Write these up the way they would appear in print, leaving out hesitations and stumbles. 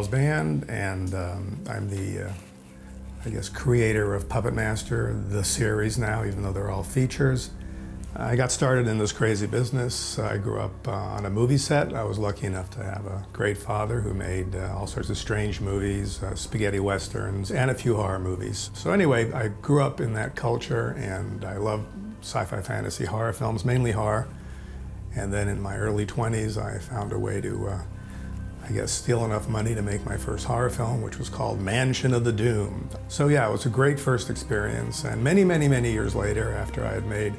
Charles Band, and I'm the, I guess, creator of Puppetmaster, the series now, even though they're all features. I got started in this crazy business. I grew up on a movie set. I was lucky enough to have a great father who made all sorts of strange movies, spaghetti westerns, and a few horror movies. So anyway, I grew up in that culture, and I love sci-fi fantasy horror films, mainly horror. And then in my early 20s, I found a way to, I guess, steal enough money to make my first horror film, which was called Mansion of the Doomed. So yeah, it was a great first experience. And many, many, many years later, after I had made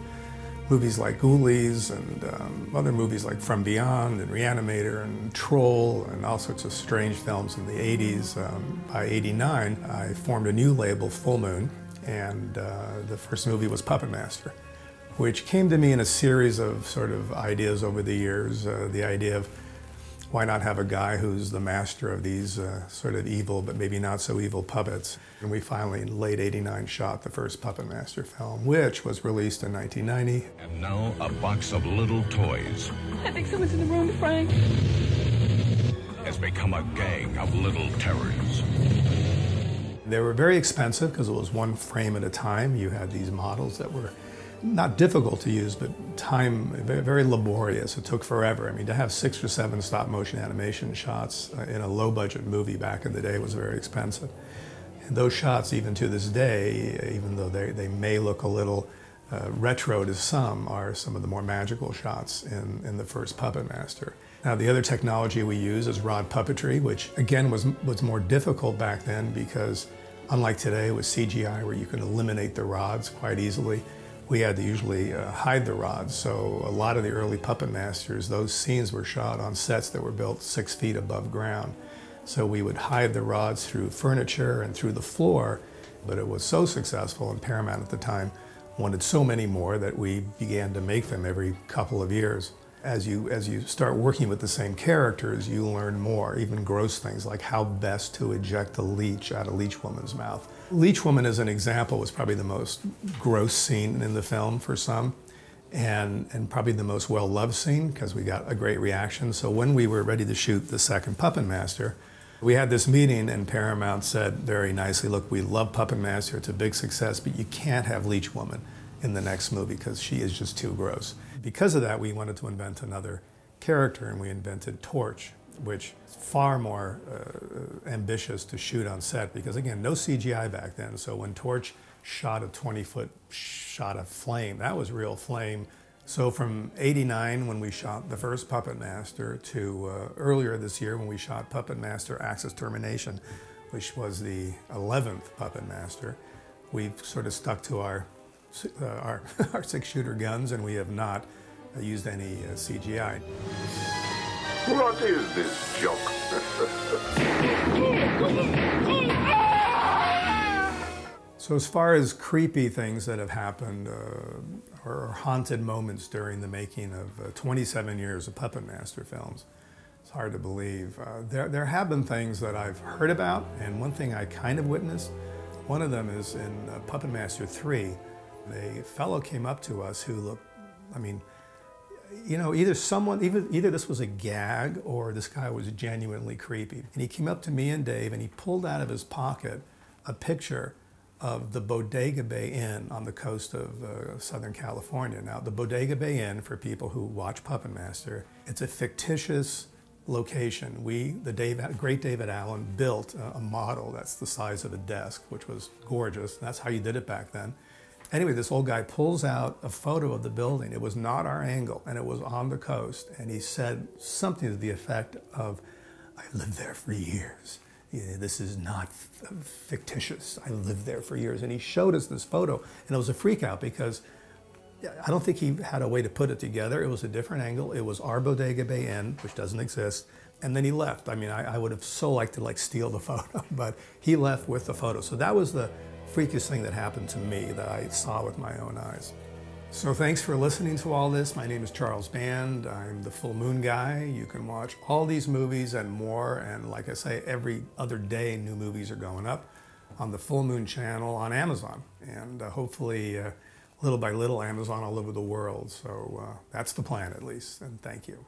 movies like Ghoulies and other movies like From Beyond and Reanimator and Troll and all sorts of strange films in the 80s, by 89, I formed a new label, Full Moon, and the first movie was Puppetmaster, which came to me in a series of sort of ideas over the years. The idea of why not have a guy who's the master of these sort of evil, but maybe not so evil puppets. And we finally, in late '89, shot the first Puppetmaster film, which was released in 1990. And now a box of little toys. I think someone's in the room, Frank. Has become a gang of little terrors. They were very expensive because it was one frame at a time. You had these models that were not difficult to use, but very laborious. It took forever. I mean, to have 6 or 7 stop motion animation shots in a low budget movie back in the day was very expensive. And those shots, even to this day, even though they may look a little retro to some, are some of the more magical shots in the first Puppetmaster. Now, the other technology we use is rod puppetry, which again was more difficult back then because unlike today with CGI where you can eliminate the rods quite easily, we had to usually hide the rods. So a lot of the early Puppetmasters, those scenes were shot on sets that were built 6 feet above ground. So we would hide the rods through furniture and through the floor, but it was so successful, and Paramount at the time wanted so many more that we began to make them every couple of years. As you start working with the same characters, you learn more, even gross things like how best to eject a leech out of Leech Woman's mouth. Leech Woman, as an example, was probably the most gross scene in the film for some, and probably the most well-loved scene because we got a great reaction. So when we were ready to shoot the second Puppetmaster, we had this meeting and Paramount said very nicely, look, we love Puppetmaster, it's a big success, but you can't have Leech Woman in the next movie because she is just too gross. Because of that, we wanted to invent another character, and we invented Torch, which is far more ambitious to shoot on set because, again, no CGI back then. So when Torch shot a 20-foot shot of flame, that was real flame. So from '89, when we shot the first Puppetmaster, to earlier this year when we shot Puppetmaster Axis Termination, which was the 11th Puppetmaster, we've sort of stuck to our 6-shooter guns, and we have not used any CGI. What is this joke? So as far as creepy things that have happened or haunted moments during the making of 27 years of Puppetmaster films, it's hard to believe. There have been things that I've heard about, and one thing I kind of witnessed, one of them is in Puppetmaster 3. A fellow came up to us who looked, I mean, you know, either this was a gag or this guy was genuinely creepy. And he came up to me and Dave and he pulled out of his pocket a picture of the Bodega Bay Inn on the coast of Southern California. Now, the Bodega Bay Inn, for people who watch Puppetmaster, it's a fictitious location. The great David Allen built a model that's the size of a desk, which was gorgeous. That's how you did it back then. Anyway, this old guy pulls out a photo of the building. It was not our angle, and it was on the coast. And he said something to the effect of, I lived there for years. This is not fictitious. I lived there for years. And he showed us this photo, and it was a freak out because I don't think he had a way to put it together. It was a different angle. It was our Bodega Bay Inn, which doesn't exist. And then he left. I mean, I would have so liked to steal the photo, but he left with the photo. So that was the freakiest thing that happened to me that I saw with my own eyes. So thanks for listening to all this. My name is Charles Band. I'm the Full Moon guy. You can watch all these movies and more. And like I say, every other day new movies are going up on the Full Moon channel on Amazon. And hopefully, little by little, Amazon all over the world. So that's the plan, at least. And thank you.